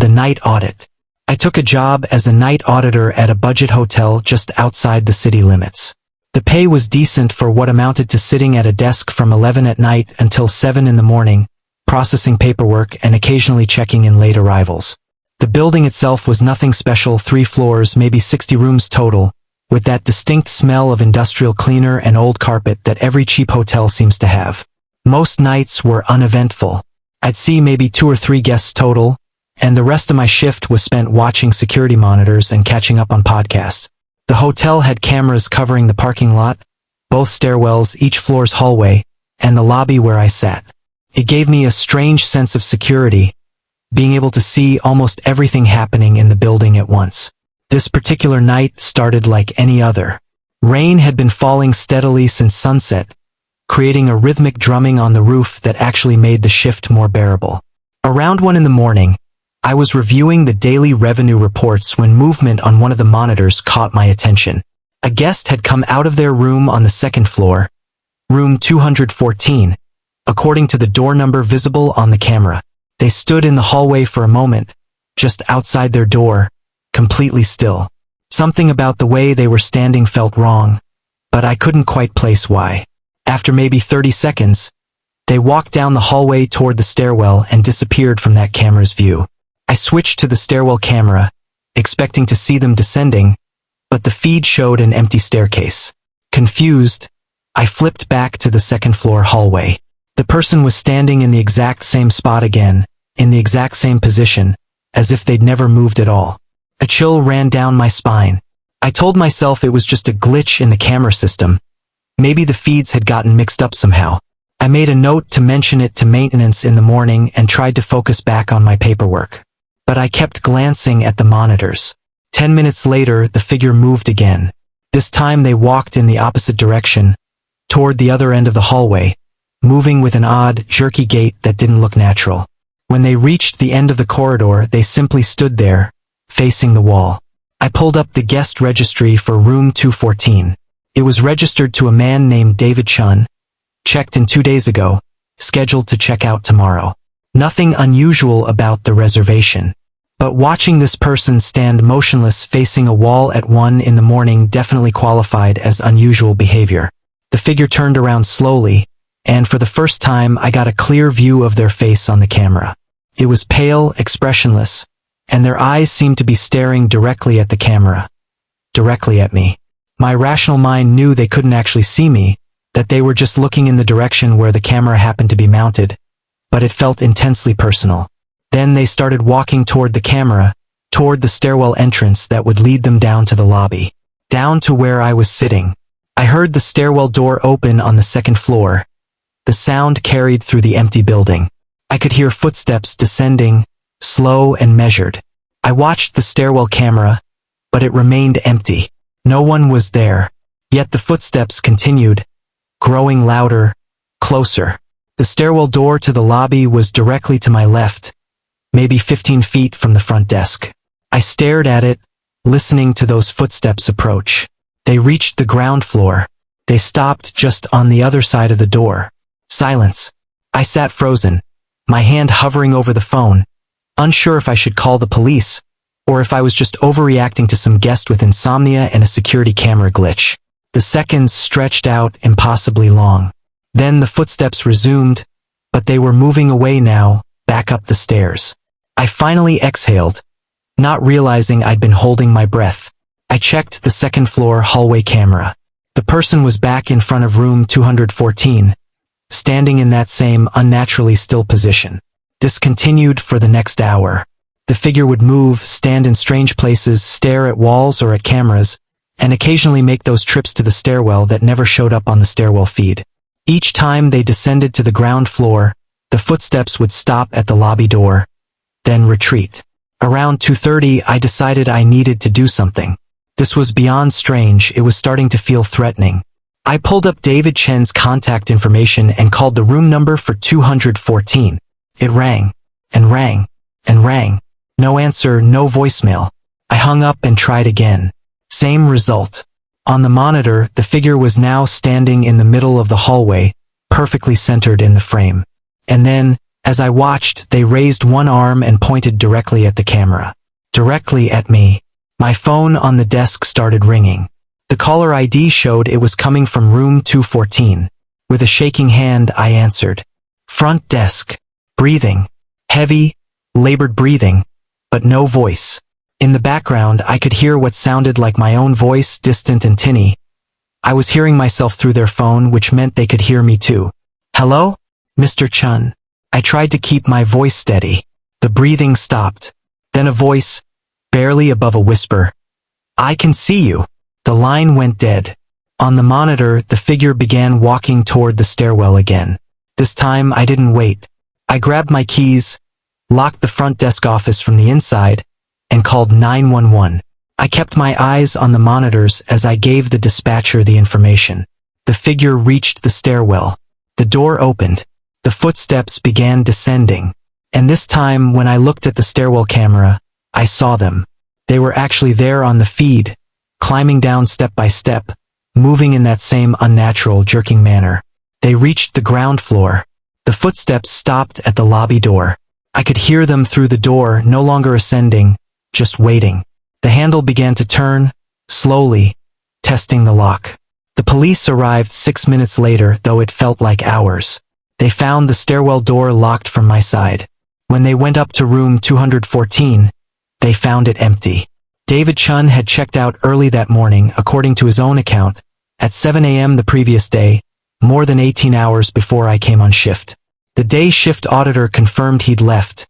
The night audit. I took a job as a night auditor at a budget hotel just outside the city limits. The pay was decent for what amounted to sitting at a desk from 11 at night until 7 in the morning, processing paperwork and occasionally checking in late arrivals. The building itself was nothing special, 3 floors, maybe 60 rooms total, with that distinct smell of industrial cleaner and old carpet that every cheap hotel seems to have. Most nights were uneventful. I'd see maybe 2 or 3 guests total, and the rest of my shift was spent watching security monitors and catching up on podcasts. The hotel had cameras covering the parking lot, both stairwells, each floor's hallway, and the lobby where I sat. It gave me a strange sense of security, being able to see almost everything happening in the building at once. This particular night started like any other. Rain had been falling steadily since sunset, creating a rhythmic drumming on the roof that actually made the shift more bearable. Around 1 in the morning, I was reviewing the daily revenue reports when movement on one of the monitors caught my attention. A guest had come out of their room on the 2nd floor, room 214, according to the door number visible on the camera. They stood in the hallway for a moment, just outside their door, completely still. Something about the way they were standing felt wrong, but I couldn't quite place why. After maybe 30 seconds, they walked down the hallway toward the stairwell and disappeared from that camera's view. I switched to the stairwell camera, expecting to see them descending, but the feed showed an empty staircase. Confused, I flipped back to the 2nd floor hallway. The person was standing in the exact same spot again, in the exact same position, as if they'd never moved at all. A chill ran down my spine. I told myself it was just a glitch in the camera system. Maybe the feeds had gotten mixed up somehow. I made a note to mention it to maintenance in the morning and tried to focus back on my paperwork. But I kept glancing at the monitors. 10 minutes later, the figure moved again. This time they walked in the opposite direction, toward the other end of the hallway, moving with an odd, jerky gait that didn't look natural. When they reached the end of the corridor, they simply stood there, facing the wall. I pulled up the guest registry for room 214. It was registered to a man named David Chun, checked in 2 days ago, scheduled to check out tomorrow. Nothing unusual about the reservation. But watching this person stand motionless facing a wall at 1 in the morning definitely qualified as unusual behavior. The figure turned around slowly, and for the first time I got a clear view of their face on the camera. It was pale, expressionless, and their eyes seemed to be staring directly at the camera. Directly at me. My rational mind knew they couldn't actually see me, that they were just looking in the direction where the camera happened to be mounted, but it felt intensely personal. Then they started walking toward the camera, toward the stairwell entrance that would lead them down to the lobby. Down to where I was sitting. I heard the stairwell door open on the 2nd floor. The sound carried through the empty building. I could hear footsteps descending, slow and measured. I watched the stairwell camera, but it remained empty. No one was there. Yet the footsteps continued, growing louder, closer. The stairwell door to the lobby was directly to my left, maybe 15 feet from the front desk. I stared at it, listening to those footsteps approach. They reached the ground floor. They stopped just on the other side of the door. Silence. I sat frozen, my hand hovering over the phone, unsure if I should call the police, or if I was just overreacting to some guest with insomnia and a security camera glitch. The seconds stretched out impossibly long. Then the footsteps resumed, but they were moving away now, back up the stairs. I finally exhaled, not realizing I'd been holding my breath. I checked the 2nd floor hallway camera. The person was back in front of room 214, standing in that same unnaturally still position. This continued for the next hour. The figure would move, stand in strange places, stare at walls or at cameras, and occasionally make those trips to the stairwell that never showed up on the stairwell feed. Each time they descended to the ground floor, the footsteps would stop at the lobby door, then retreat. Around 2:30, I decided I needed to do something. This was beyond strange, it was starting to feel threatening. I pulled up David Chen's contact information and called the room number for 214. It rang, and rang, and rang. No answer, no voicemail. I hung up and tried again. Same result. On the monitor, the figure was now standing in the middle of the hallway, perfectly centered in the frame. And then, As I watched, they raised one arm and pointed directly at the camera. Directly at me. My phone on the desk started ringing. The caller ID showed it was coming from room 214. With a shaking hand, I answered. Front desk. Breathing. Heavy, labored breathing, but no voice. In the background, I could hear what sounded like my own voice, distant and tinny. I was hearing myself through their phone, which meant they could hear me too. Hello? Mr. Chun. I tried to keep my voice steady. The breathing stopped. Then a voice, barely above a whisper. I can see you. The line went dead. On the monitor, the figure began walking toward the stairwell again. This time, I didn't wait. I grabbed my keys, locked the front desk office from the inside, and called 911. I kept my eyes on the monitors as I gave the dispatcher the information. The figure reached the stairwell. The door opened. The footsteps began descending. And this time, when I looked at the stairwell camera, I saw them. They were actually there on the feed, climbing down step by step, moving in that same unnatural, jerking manner. They reached the ground floor. The footsteps stopped at the lobby door. I could hear them through the door, no longer ascending, just waiting. The handle began to turn, slowly, testing the lock. The police arrived 6 minutes later, though it felt like hours. They found the stairwell door locked from my side. When they went up to room 214, they found it empty. David Chun had checked out early that morning, according to his own account, at 7 a.m. the previous day, more than 18 hours before I came on shift. The day shift auditor confirmed he'd left,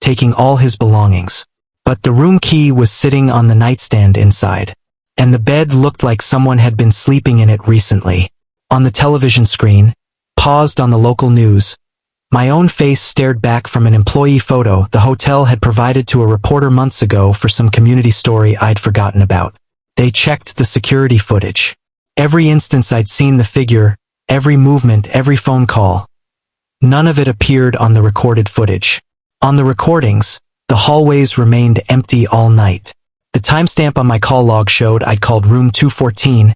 taking all his belongings. But the room key was sitting on the nightstand inside. And the bed looked like someone had been sleeping in it recently. On the television screen, paused on the local news, my own face stared back from an employee photo the hotel had provided to a reporter months ago for some community story I'd forgotten about. They checked the security footage. Every instance I'd seen the figure, every movement, every phone call. None of it appeared on the recorded footage. On the recordings, the hallways remained empty all night. The timestamp on my call log showed I'd called room 214,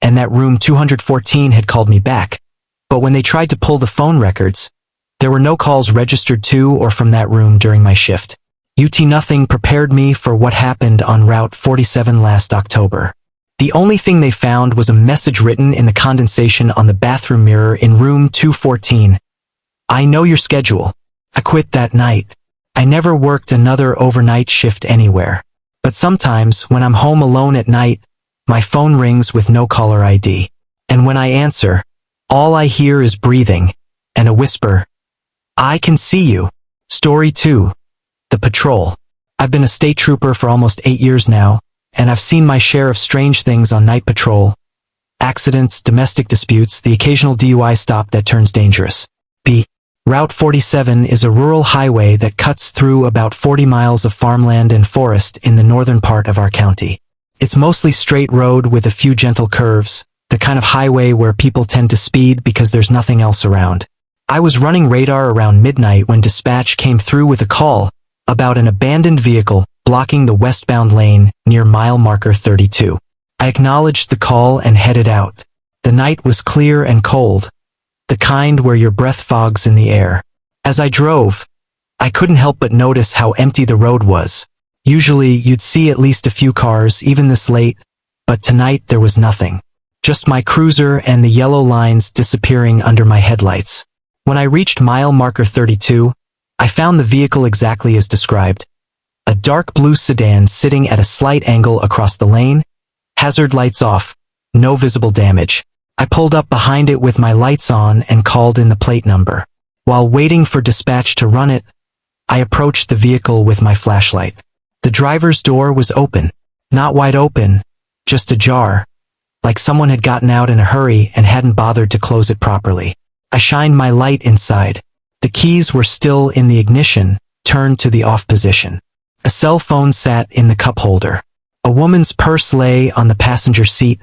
and that room 214 had called me back. But when they tried to pull the phone records, there were no calls registered to or from that room during my shift. Nothing prepared me for what happened on Route 47 last October. The only thing they found was a message written in the condensation on the bathroom mirror in room 214. I know your schedule. I quit that night. I never worked another overnight shift anywhere. But sometimes, when I'm home alone at night, my phone rings with no caller ID. And when I answer, all I hear is breathing and a whisper. I can see you. Story 2. The Patrol. I've been a state trooper for almost 8 years now, and I've seen my share of strange things on night patrol. Accidents, domestic disputes, the occasional DUI stop that turns dangerous. B. Route 47 is a rural highway that cuts through about 40 miles of farmland and forest in the northern part of our county. It's mostly straight road with a few gentle curves, the kind of highway where people tend to speed because there's nothing else around. I was running radar around midnight when dispatch came through with a call about an abandoned vehicle blocking the westbound lane near mile marker 32. I acknowledged the call and headed out. The night was clear and cold, the kind where your breath fogs in the air. As I drove, I couldn't help but notice how empty the road was. Usually you'd see at least a few cars even this late, but tonight there was nothing. Just my cruiser and the yellow lines disappearing under my headlights. When I reached mile marker 32, I found the vehicle exactly as described. A dark blue sedan sitting at a slight angle across the lane, hazard lights off, no visible damage. I pulled up behind it with my lights on and called in the plate number. While waiting for dispatch to run it, I approached the vehicle with my flashlight. The driver's door was open. Not wide open, just ajar, like someone had gotten out in a hurry and hadn't bothered to close it properly. I shined my light inside. The keys were still in the ignition, turned to the off position. A cell phone sat in the cup holder. A woman's purse lay on the passenger seat,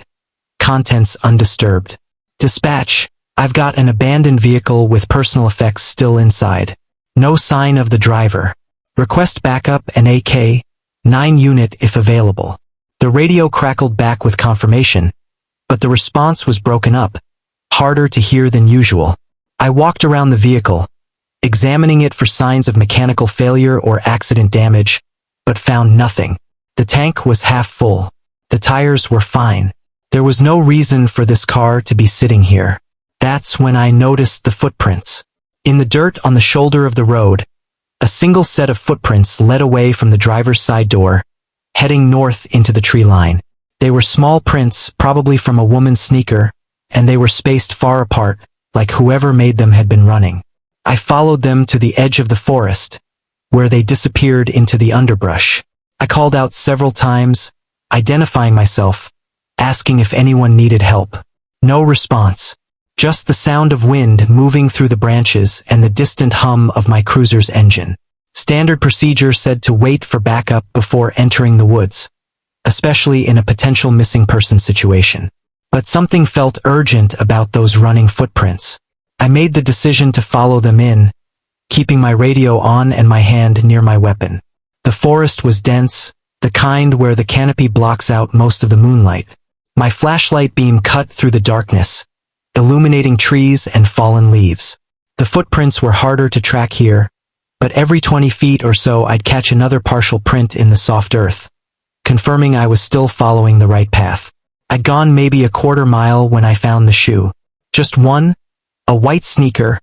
contents undisturbed. Dispatch, I've got an abandoned vehicle with personal effects still inside. No sign of the driver. Request backup and AK-9 unit if available. The radio crackled back with confirmation, but the response was broken up, harder to hear than usual. I walked around the vehicle, examining it for signs of mechanical failure or accident damage, but found nothing. The tank was half full. The tires were fine. There was no reason for this car to be sitting here. That's when I noticed the footprints. In the dirt on the shoulder of the road, a single set of footprints led away from the driver's side door, heading north into the tree line. They were small prints, probably from a woman's sneaker, and they were spaced far apart, like whoever made them had been running. I followed them to the edge of the forest, where they disappeared into the underbrush. I called out several times, identifying myself, asking if anyone needed help. No response. Just the sound of wind moving through the branches and the distant hum of my cruiser's engine. Standard procedure said to wait for backup before entering the woods, especially in a potential missing person situation. But something felt urgent about those running footprints. I made the decision to follow them in, keeping my radio on and my hand near my weapon. The forest was dense, the kind where the canopy blocks out most of the moonlight. My flashlight beam cut through the darkness, illuminating trees and fallen leaves. The footprints were harder to track here, but every 20 feet or so I'd catch another partial print in the soft earth, confirming I was still following the right path. I'd gone maybe a quarter mile when I found the shoe. Just one, a white sneaker,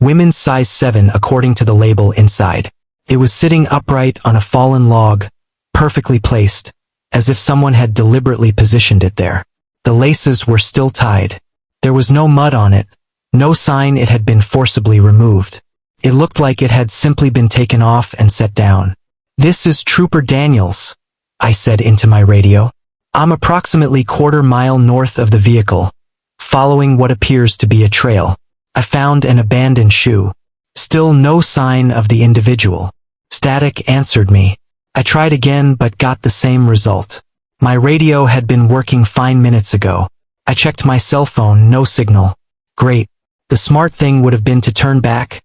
women's size 7 according to the label inside. It was sitting upright on a fallen log, perfectly placed, as if someone had deliberately positioned it there. The laces were still tied. There was no mud on it, no sign it had been forcibly removed. It looked like it had simply been taken off and set down. "This is Trooper Daniels," I said into my radio. "I'm approximately quarter mile north of the vehicle, following what appears to be a trail. I found an abandoned shoe. Still no sign of the individual." Static answered me. I tried again but got the same result. My radio had been working fine minutes ago. I checked my cell phone, no signal. Great. The smart thing would have been to turn back,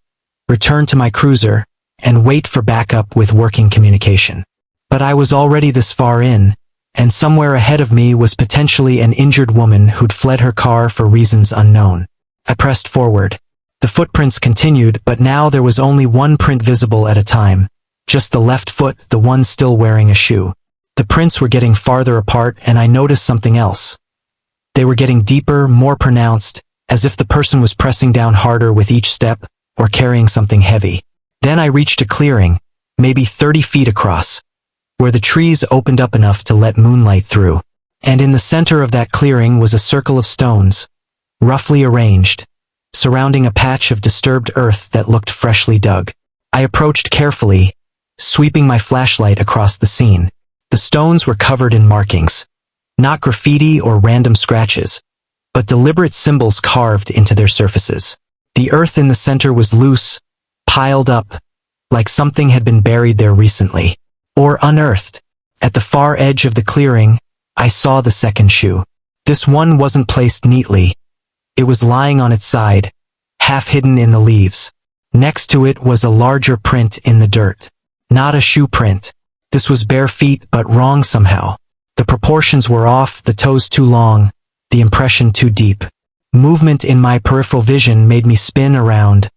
return to my cruiser, and wait for backup with working communication. But I was already this far in, and somewhere ahead of me was potentially an injured woman who'd fled her car for reasons unknown. I pressed forward. The footprints continued, but now there was only one print visible at a time. Just the left foot, the one still wearing a shoe. The prints were getting farther apart, and I noticed something else. They were getting deeper, more pronounced, as if the person was pressing down harder with each step, or carrying something heavy. Then I reached a clearing, maybe 30 feet across, where the trees opened up enough to let moonlight through. And in the center of that clearing was a circle of stones, roughly arranged, surrounding a patch of disturbed earth that looked freshly dug. I approached carefully, sweeping my flashlight across the scene. The stones were covered in markings, not graffiti or random scratches, but deliberate symbols carved into their surfaces. The earth in the center was loose, piled up, like something had been buried there recently, or unearthed. At the far edge of the clearing, I saw the second shoe. This one wasn't placed neatly. It was lying on its side, half hidden in the leaves. Next to it was a larger print in the dirt. Not a shoe print. This was bare feet, but wrong somehow. The proportions were off, the toes too long, the impression too deep. Movement in my peripheral vision made me spin around,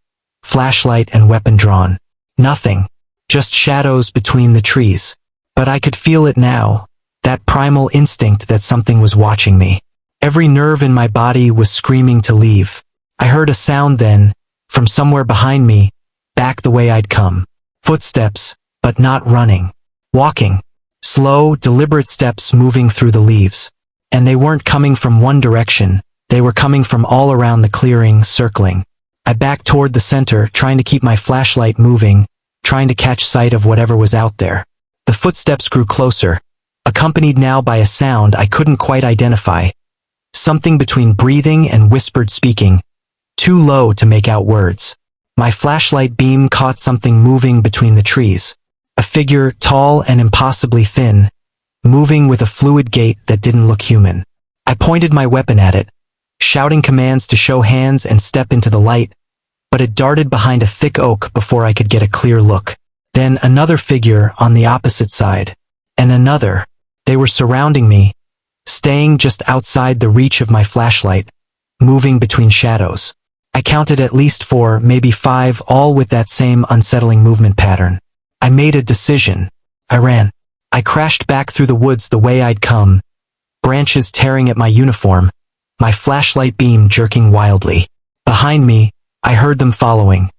flashlight and weapon drawn. Nothing. Just shadows between the trees. But I could feel it now, that primal instinct that something was watching me. Every nerve in my body was screaming to leave. I heard a sound then, from somewhere behind me, back the way I'd come. Footsteps, but not running. Walking. Slow, deliberate steps moving through the leaves. And they weren't coming from one direction, they were coming from all around the clearing, circling. I backed toward the center, trying to keep my flashlight moving, trying to catch sight of whatever was out there. The footsteps grew closer, accompanied now by a sound I couldn't quite identify. Something between breathing and whispered speaking, too low to make out words. My flashlight beam caught something moving between the trees. A figure, tall and impossibly thin, moving with a fluid gait that didn't look human. I pointed my weapon at it, shouting commands to show hands and step into the light, but it darted behind a thick oak before I could get a clear look. Then another figure on the opposite side, and another. They were surrounding me, staying just outside the reach of my flashlight, moving between shadows. I counted at least 4, maybe 5, all with that same unsettling movement pattern. I made a decision. I ran. I crashed back through the woods the way I'd come, branches tearing at my uniform, my flashlight beam jerking wildly. Behind me, I heard them following.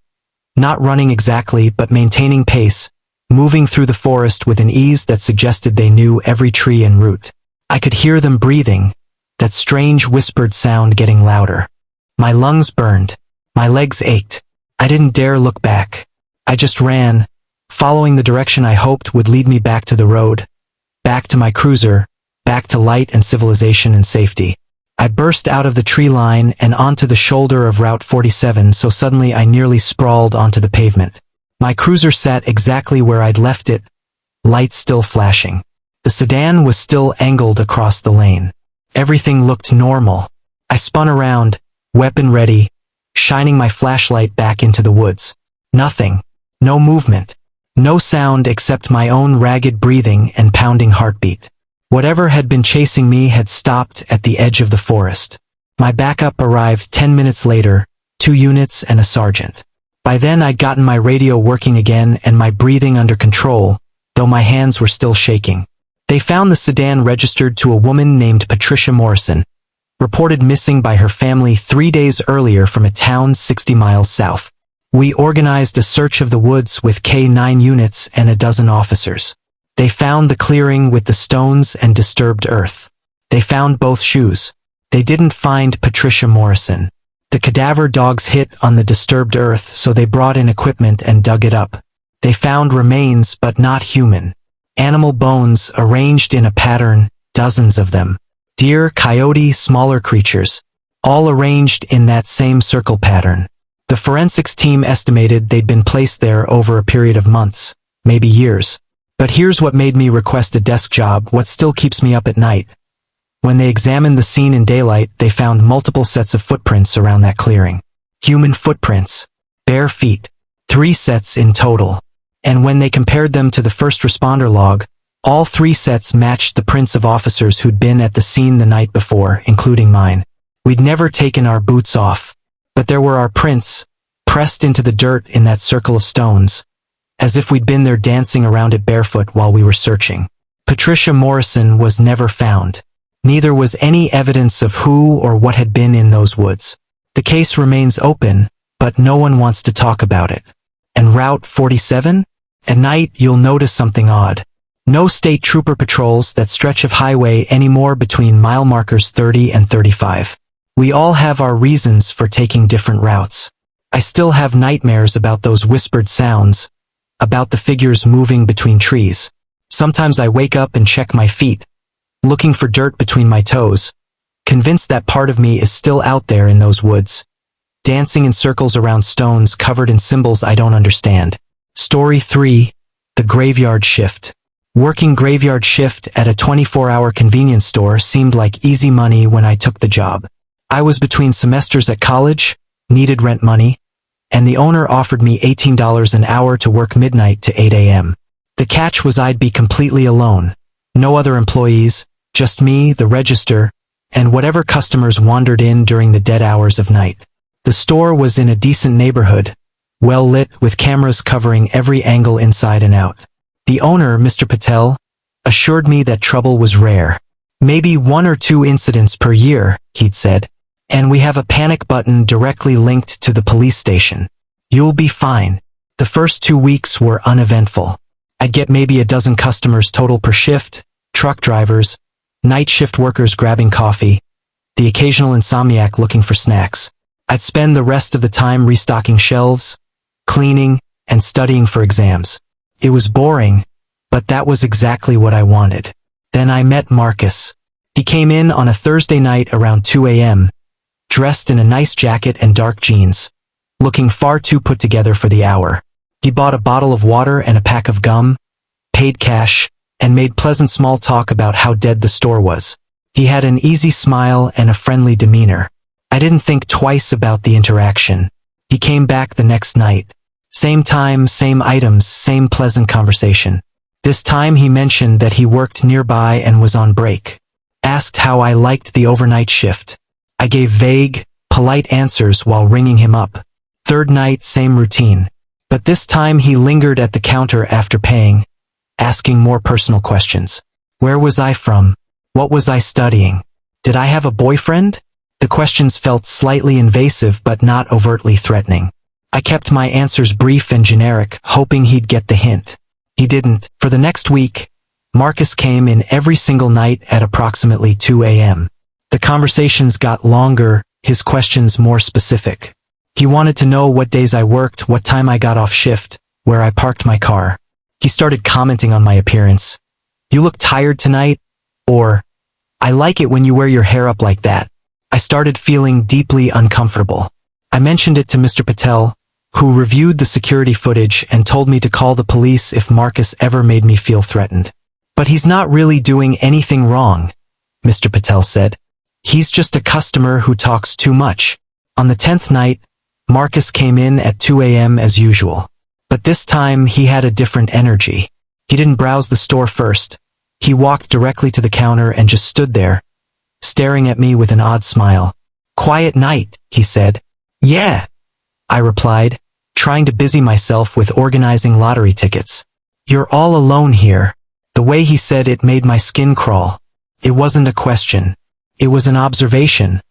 Not running exactly, but maintaining pace, moving through the forest with an ease that suggested they knew every tree and root. I could hear them breathing, that strange whispered sound getting louder. My lungs burned. My legs ached. I didn't dare look back. I just ran, following the direction I hoped would lead me back to the road, back to my cruiser, back to light and civilization and safety. I burst out of the tree line and onto the shoulder of Route 47, so suddenly I nearly sprawled onto the pavement. My cruiser sat exactly where I'd left it, lights still flashing. The sedan was still angled across the lane. Everything looked normal. I spun around, weapon ready, shining my flashlight back into the woods. Nothing. No movement. No sound except my own ragged breathing and pounding heartbeat. Whatever had been chasing me had stopped at the edge of the forest. My backup arrived 10 minutes later, 2 units and a sergeant. By then I'd gotten my radio working again and my breathing under control, though my hands were still shaking. They found the sedan registered to a woman named Patricia Morrison, reported missing by her family 3 days earlier from a town 60 miles south. We organized a search of the woods with K-9 units and a dozen officers. They found the clearing with the stones and disturbed earth. They found both shoes. They didn't find Patricia Morrison. The cadaver dogs hit on the disturbed earth, so they brought in equipment and dug it up. They found remains, but not human. Animal bones arranged in a pattern, dozens of them. Deer, coyote, smaller creatures, all arranged in that same circle pattern. The forensics team estimated they'd been placed there over a period of months, maybe years. But here's what made me request a desk job, what still keeps me up at night. When they examined the scene in daylight, they found multiple sets of footprints around that clearing. Human footprints. Bare feet. 3 sets in total. And when they compared them to the first responder log, all 3 sets matched the prints of officers who'd been at the scene the night before, including mine. We'd never taken our boots off. But there were our prints, pressed into the dirt in that circle of stones, as if we'd been there dancing around it barefoot while we were searching. Patricia Morrison was never found. Neither was any evidence of who or what had been in those woods. The case remains open, but no one wants to talk about it. And Route 47? At night, you'll notice something odd. No state trooper patrols that stretch of highway anymore between mile markers 30 and 35. We all have our reasons for taking different routes. I still have nightmares about those whispered sounds, about the figures moving between trees. Sometimes I wake up and check my feet, looking for dirt between my toes, convinced that part of me is still out there in those woods, dancing in circles around stones covered in symbols I don't understand. Story 3. The Graveyard Shift. Working graveyard shift at a 24-hour convenience store seemed like easy money when I took the job. I was between semesters at college, needed rent money, and the owner offered me $18 an hour to work midnight to 8 a.m. The catch was I'd be completely alone. No other employees, just me, the register, and whatever customers wandered in during the dead hours of night. The store was in a decent neighborhood, well lit with cameras covering every angle inside and out. The owner, Mr. Patel, assured me that trouble was rare. Maybe 1 or 2 incidents per year, he'd said. And we have a panic button directly linked to the police station. You'll be fine. The first 2 weeks were uneventful. I'd get maybe a dozen customers total per shift, truck drivers, night shift workers grabbing coffee, the occasional insomniac looking for snacks. I'd spend the rest of the time restocking shelves, cleaning, and studying for exams. It was boring, but that was exactly what I wanted. Then I met Marcus. He came in on a Thursday night around 2 a.m., dressed in a nice jacket and dark jeans, looking far too put together for the hour. He bought a bottle of water and a pack of gum, paid cash, and made pleasant small talk about how dead the store was. He had an easy smile and a friendly demeanor. I didn't think twice about the interaction. He came back the next night. Same time, same items, same pleasant conversation. This time he mentioned that he worked nearby and was on break. Asked how I liked the overnight shift. I gave vague, polite answers while ringing him up. Third night, same routine. But this time he lingered at the counter after paying, asking more personal questions. Where was I from? What was I studying? Did I have a boyfriend? The questions felt slightly invasive but not overtly threatening. I kept my answers brief and generic, hoping he'd get the hint. He didn't. For the next week, Marcus came in every single night at approximately 2 a.m. The conversations got longer, his questions more specific. He wanted to know what days I worked, what time I got off shift, where I parked my car. He started commenting on my appearance. You look tired tonight? Or, I like it when you wear your hair up like that. I started feeling deeply uncomfortable. I mentioned it to Mr. Patel, who reviewed the security footage and told me to call the police if Marcus ever made me feel threatened. But he's not really doing anything wrong, Mr. Patel said. He's just a customer who talks too much. On the 10th night, Marcus came in at 2 a.m. as usual. But this time he had a different energy. He didn't browse the store first. He walked directly to the counter and just stood there, staring at me with an odd smile. Quiet night, he said. Yeah, I replied, trying to busy myself with organizing lottery tickets. You're all alone here. The way he said it made my skin crawl. It wasn't a question. It was an observation,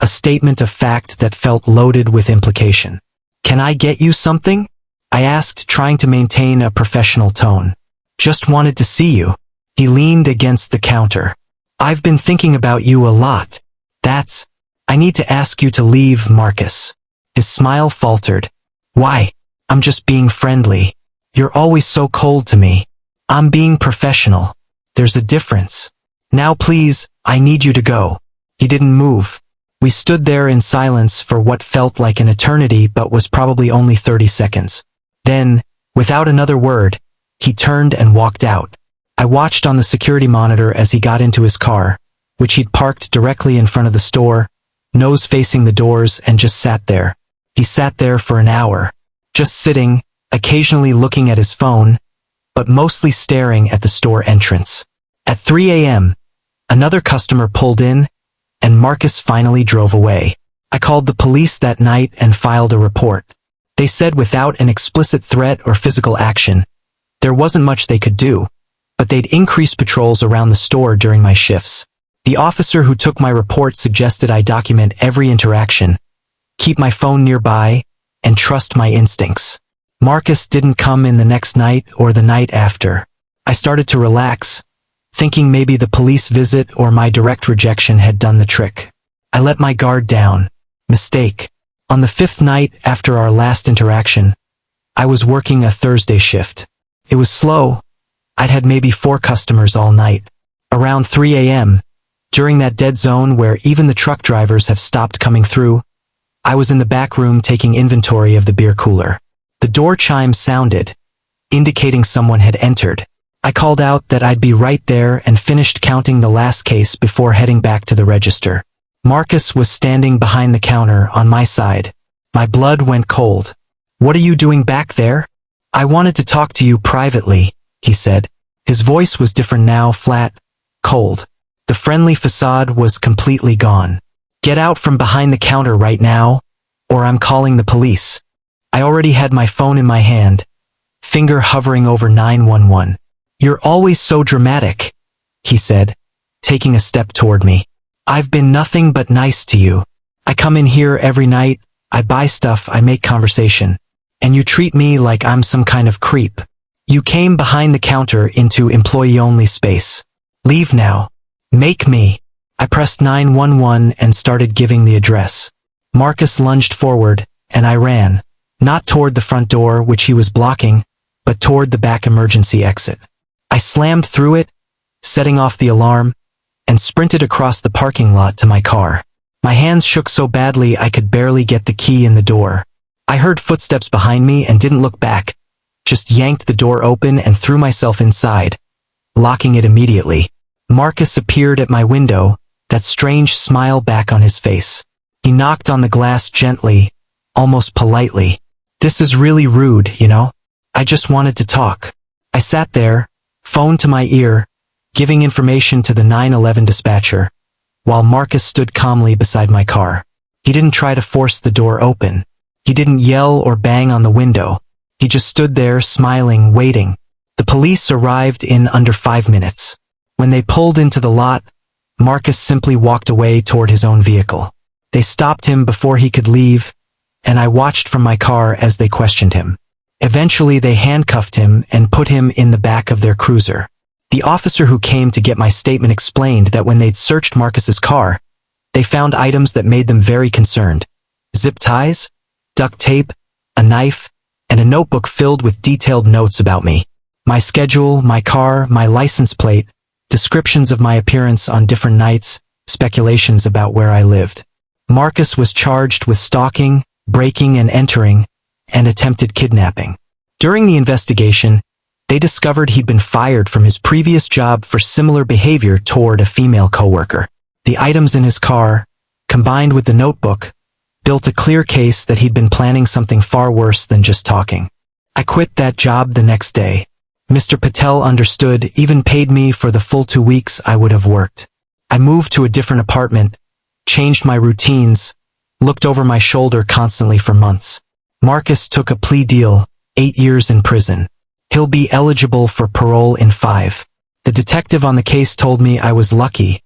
a statement of fact that felt loaded with implication. Can I get you something? I asked, trying to maintain a professional tone. Just wanted to see you. He leaned against the counter. I've been thinking about you a lot. I need to ask you to leave, Marcus. His smile faltered. Why? I'm just being friendly. You're always so cold to me. I'm being professional. There's a difference. Now please, I need you to go. He didn't move. We stood there in silence for what felt like an eternity but was probably only 30 seconds. Then, without another word, he turned and walked out. I watched on the security monitor as he got into his car, which he'd parked directly in front of the store, nose facing the doors, and just sat there. He sat there for an hour, just sitting, occasionally looking at his phone, but mostly staring at the store entrance. At 3 a.m., another customer pulled in, and Marcus finally drove away. I called the police that night and filed a report. They said without an explicit threat or physical action, there wasn't much they could do, but they'd increase patrols around the store during my shifts. The officer who took my report suggested I document every interaction, keep my phone nearby, and trust my instincts. Marcus didn't come in the next night or the night after. I started to relax, thinking maybe the police visit or my direct rejection had done the trick. I let my guard down. Mistake. On the 5th night after our last interaction, I was working a Thursday shift. It was slow. I'd had maybe 4 customers all night. Around 3 a.m., during that dead zone where even the truck drivers have stopped coming through, I was in the back room taking inventory of the beer cooler. The door chime sounded, indicating someone had entered. I called out that I'd be right there and finished counting the last case before heading back to the register. Marcus was standing behind the counter on my side. My blood went cold. What are you doing back there? I wanted to talk to you privately, he said. His voice was different now, flat, cold. The friendly facade was completely gone. Get out from behind the counter right now, or I'm calling the police. I already had my phone in my hand, finger hovering over 911. You're always so dramatic, he said, taking a step toward me. I've been nothing but nice to you. I come in here every night, I buy stuff, I make conversation. And you treat me like I'm some kind of creep. You came behind the counter into employee-only space. Leave now. Make me. I pressed 911 and started giving the address. Marcus lunged forward, and I ran. Not toward the front door, which he was blocking, but toward the back emergency exit. I slammed through it, setting off the alarm, and sprinted across the parking lot to my car. My hands shook so badly I could barely get the key in the door. I heard footsteps behind me and didn't look back, just yanked the door open and threw myself inside, locking it immediately. Marcus appeared at my window, that strange smile back on his face. He knocked on the glass gently, almost politely. This is really rude, you know? I just wanted to talk. I sat there, phone to my ear, giving information to the 911 dispatcher, while Marcus stood calmly beside my car. He didn't try to force the door open. He didn't yell or bang on the window. He just stood there, smiling, waiting. The police arrived in under 5 minutes. When they pulled into the lot, Marcus simply walked away toward his own vehicle. They stopped him before he could leave, and I watched from my car as they questioned him. Eventually, they handcuffed him and put him in the back of their cruiser. The officer who came to get my statement explained that when they'd searched Marcus's car, they found items that made them very concerned. Zip ties, duct tape, a knife, and a notebook filled with detailed notes about me. My schedule, my car, my license plate, descriptions of my appearance on different nights, speculations about where I lived. Marcus was charged with stalking, breaking and entering, and attempted kidnapping. During the investigation, they discovered he'd been fired from his previous job for similar behavior toward a female coworker. The items in his car, combined with the notebook, built a clear case that he'd been planning something far worse than just talking. I quit that job the next day. Mr. Patel understood, even paid me for the full 2 weeks I would have worked. I moved to a different apartment, changed my routines, looked over my shoulder constantly for months. Marcus took a plea deal, 8 years in prison. He'll be eligible for parole in 5. The detective on the case told me I was lucky,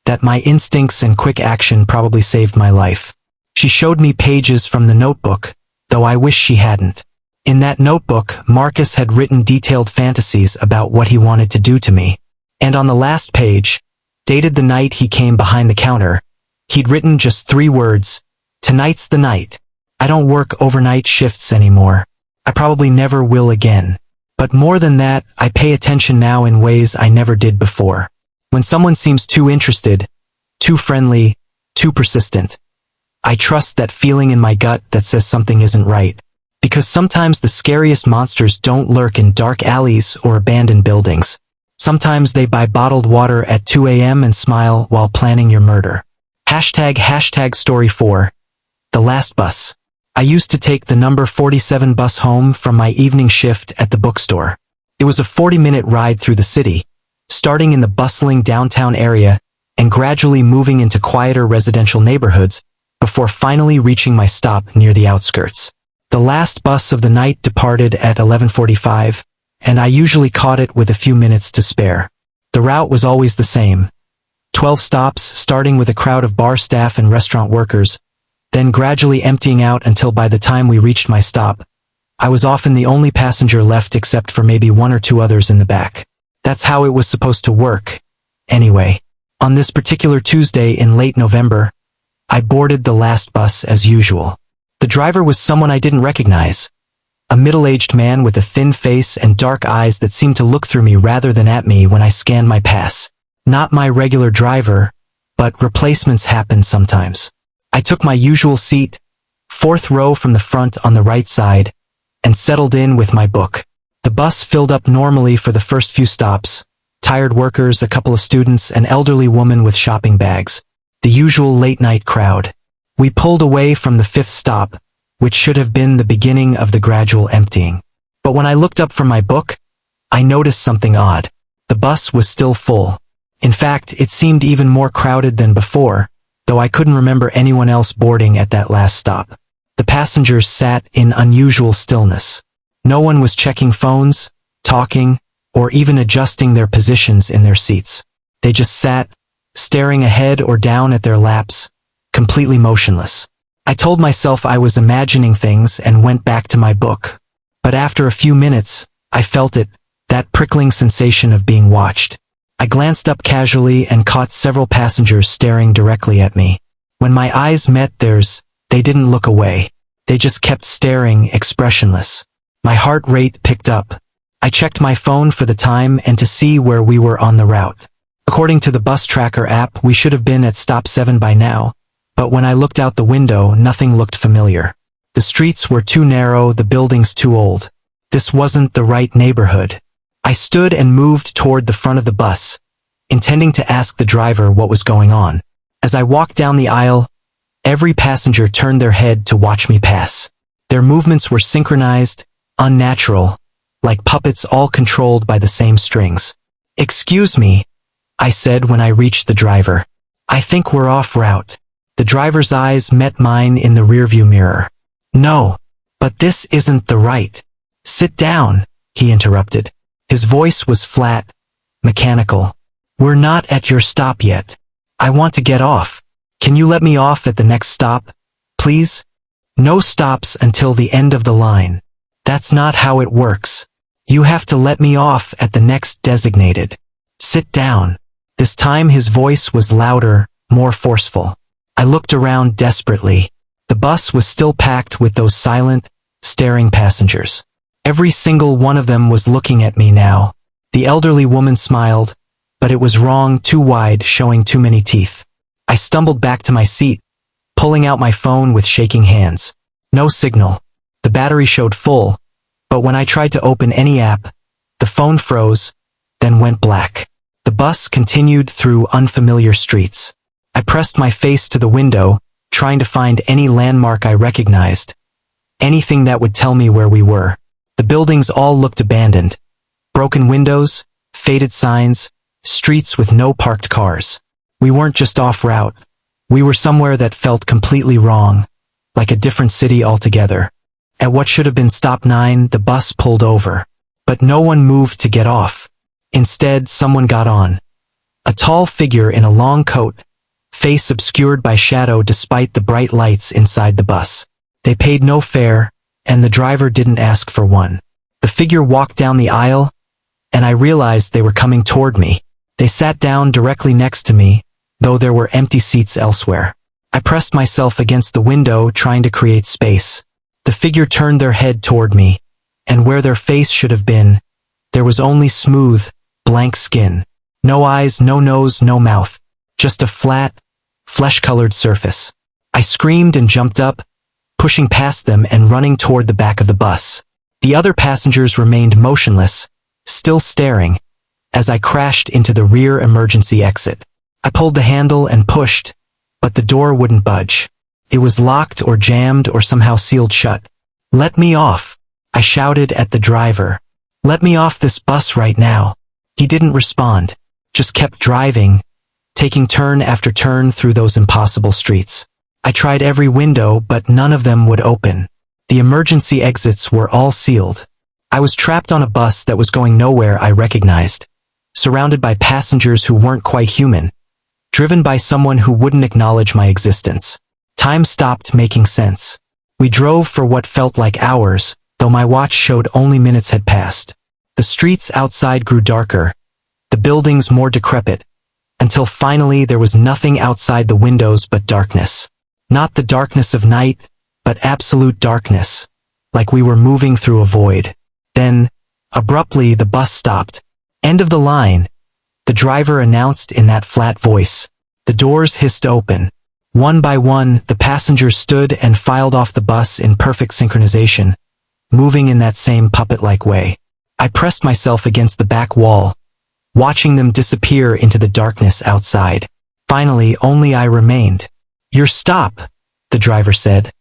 that my instincts and quick action probably saved my life. She showed me pages from the notebook, though I wish she hadn't. In that notebook, Marcus had written detailed fantasies about what he wanted to do to me. And on the last page, dated the night he came behind the counter, he'd written just 3 words, "Tonight's the night. I don't work overnight shifts anymore. I probably never will again. But more than that, I pay attention now in ways I never did before. When someone seems too interested, too friendly, too persistent, I trust that feeling in my gut that says something isn't right. Because sometimes the scariest monsters don't lurk in dark alleys or abandoned buildings. Sometimes they buy bottled water at 2 a.m. and smile while planning your murder." ## story 4. The last bus. I used to take the number 47 bus home from my evening shift at the bookstore. It was a 40-minute ride through the city, starting in the bustling downtown area and gradually moving into quieter residential neighborhoods before finally reaching my stop near the outskirts. The last bus of the night departed at 11:45, and I usually caught it with a few minutes to spare. The route was always the same. 12 stops, starting with a crowd of bar staff and restaurant workers, then gradually emptying out until by the time we reached my stop, I was often the only passenger left except for maybe 1 or 2 others in the back. That's how it was supposed to work. Anyway, on this particular Tuesday in late November, I boarded the last bus as usual. The driver was someone I didn't recognize. A middle-aged man with a thin face and dark eyes that seemed to look through me rather than at me when I scanned my pass. Not my regular driver, but replacements happen sometimes. I took my usual seat, 4th row from the front on the right side, and settled in with my book. The bus filled up normally for the first few stops. Tired workers, a couple of students, an elderly woman with shopping bags. The usual late-night crowd. We pulled away from the 5th stop, which should have been the beginning of the gradual emptying. But when I looked up from my book, I noticed something odd. The bus was still full. In fact, it seemed even more crowded than before, though I couldn't remember anyone else boarding at that last stop. The passengers sat in unusual stillness. No one was checking phones, talking, or even adjusting their positions in their seats. They just sat, staring ahead or down at their laps, completely motionless. I told myself I was imagining things and went back to my book. But after a few minutes, I felt it, that prickling sensation of being watched. I glanced up casually and caught several passengers staring directly at me. When my eyes met theirs, they didn't look away. They just kept staring, expressionless. My heart rate picked up. I checked my phone for the time and to see where we were on the route. According to the bus tracker app, we should have been at stop 7 by now. But when I looked out the window, nothing looked familiar. The streets were too narrow, the buildings too old. This wasn't the right neighborhood. I stood and moved toward the front of the bus, intending to ask the driver what was going on. As I walked down the aisle, every passenger turned their head to watch me pass. Their movements were synchronized, unnatural, like puppets all controlled by the same strings. "Excuse me," I said when I reached the driver. "I think we're off route." The driver's eyes met mine in the rearview mirror. No, but this isn't the right. Sit down, he interrupted. His voice was flat, mechanical. We're not at your stop yet. I want to get off. Can you let me off at the next stop, please? No stops until the end of the line. That's not how it works. You have to let me off at the next designated. Sit down. This time his voice was louder, more forceful. I looked around desperately. The bus was still packed with those silent, staring passengers. Every single one of them was looking at me now. The elderly woman smiled, but it was wrong, too wide, showing too many teeth. I stumbled back to my seat, pulling out my phone with shaking hands. No signal. The battery showed full, but when I tried to open any app, the phone froze, then went black. The bus continued through unfamiliar streets. I pressed my face to the window, trying to find any landmark I recognized, anything that would tell me where we were. The buildings all looked abandoned. Broken windows, faded signs, streets with no parked cars. We weren't just off route. We were somewhere that felt completely wrong, like a different city altogether. At what should have been stop 9, the bus pulled over. But no one moved to get off. Instead, someone got on. A tall figure in a long coat, face obscured by shadow despite the bright lights inside the bus. They paid no fare, and the driver didn't ask for one. The figure walked down the aisle, and I realized they were coming toward me. They sat down directly next to me, though there were empty seats elsewhere. I pressed myself against the window, trying to create space. The figure turned their head toward me, and where their face should have been, there was only smooth, blank skin. No eyes, no nose, no mouth. Just a flat, flesh-colored surface. I screamed and jumped up, pushing past them and running toward the back of the bus. The other passengers remained motionless, still staring, as I crashed into the rear emergency exit. I pulled the handle and pushed, but the door wouldn't budge. It was locked or jammed or somehow sealed shut. Let me off, I shouted at the driver. Let me off this bus right now. He didn't respond, just kept driving, taking turn after turn through those impossible streets. I tried every window, but none of them would open. The emergency exits were all sealed. I was trapped on a bus that was going nowhere I recognized, surrounded by passengers who weren't quite human, driven by someone who wouldn't acknowledge my existence. Time stopped making sense. We drove for what felt like hours, though my watch showed only minutes had passed. The streets outside grew darker, the buildings more decrepit, until finally there was nothing outside the windows but darkness. Not the darkness of night, but absolute darkness, like we were moving through a void. Then, abruptly, the bus stopped. End of the line, the driver announced in that flat voice. The doors hissed open. One by one, the passengers stood and filed off the bus in perfect synchronization, moving in that same puppet-like way. I pressed myself against the back wall, watching them disappear into the darkness outside. Finally, only I remained. Your stop, the driver said,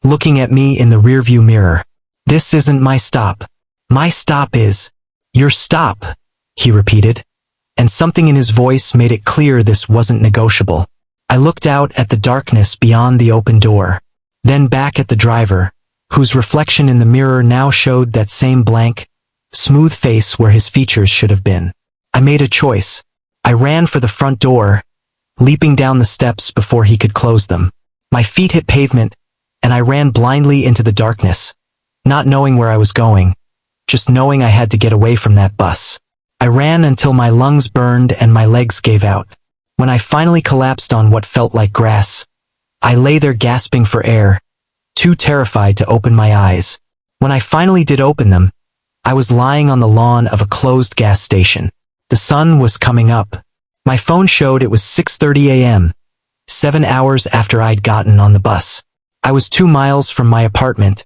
looking at me in the rearview mirror. This isn't my stop. My stop is your stop, he repeated, and something in his voice made it clear this wasn't negotiable. I looked out at the darkness beyond the open door, then back at the driver, whose reflection in the mirror now showed that same blank, smooth face where his features should have been. I made a choice. I ran for the front door, leaping down the steps before he could close them. My feet hit pavement, and I ran blindly into the darkness, not knowing where I was going, just knowing I had to get away from that bus. I ran until my lungs burned and my legs gave out. When I finally collapsed on what felt like grass, I lay there gasping for air, too terrified to open my eyes. When I finally did open them, I was lying on the lawn of a closed gas station. The sun was coming up. My phone showed it was 6:30 a.m., 7 hours after I'd gotten on the bus. I was 2 miles from my apartment,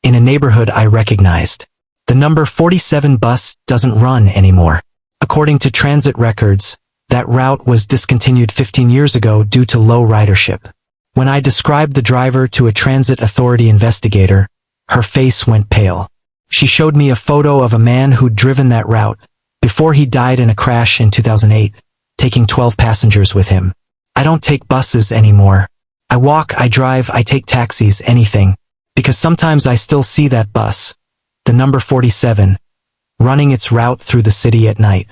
in a neighborhood I recognized. The number 47 bus doesn't run anymore. According to transit records, that route was discontinued 15 years ago due to low ridership. When I described the driver to a transit authority investigator, her face went pale. She showed me a photo of a man who'd driven that route before he died in a crash in 2008, taking 12 passengers with him. I don't take buses anymore, I walk, I drive, I take taxis, anything. Because sometimes I still see that bus, the number 47, running its route through the city at night.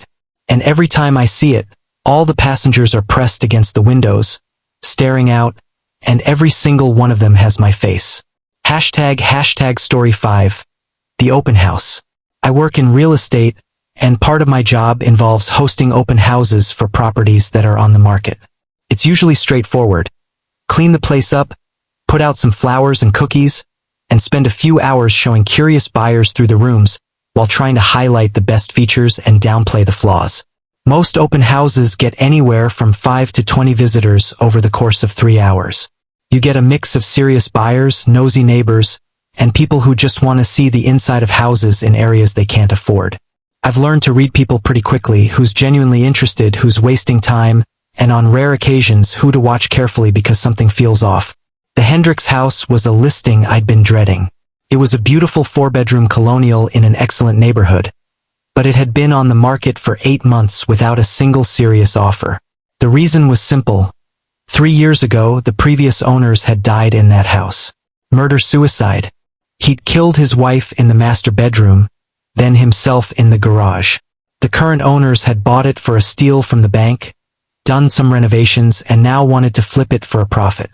And every time I see it, all the passengers are pressed against the windows, staring out, and every single one of them has my face. Hashtag story 5, the open house. I work in real estate, and part of my job involves hosting open houses for properties that are on the market. It's usually straightforward. Clean the place up, put out some flowers and cookies, and spend a few hours showing curious buyers through the rooms while trying to highlight the best features and downplay the flaws. Most open houses get anywhere from 5 to 20 visitors over the course of 3 hours. You get a mix of serious buyers, nosy neighbors, and people who just want to see the inside of houses in areas they can't afford. I've learned to read people pretty quickly, who's genuinely interested, who's wasting time, and on rare occasions who to watch carefully because something feels off. The Hendricks house was a listing I'd been dreading. It was a beautiful 4-bedroom colonial in an excellent neighborhood, but it had been on the market for 8 months without a single serious offer. The reason was simple. 3 years ago, the previous owners had died in that house. Murder-suicide. He'd killed his wife in the master bedroom, then himself in the garage. The current owners had bought it for a steal from the bank, done some renovations, and now wanted to flip it for a profit.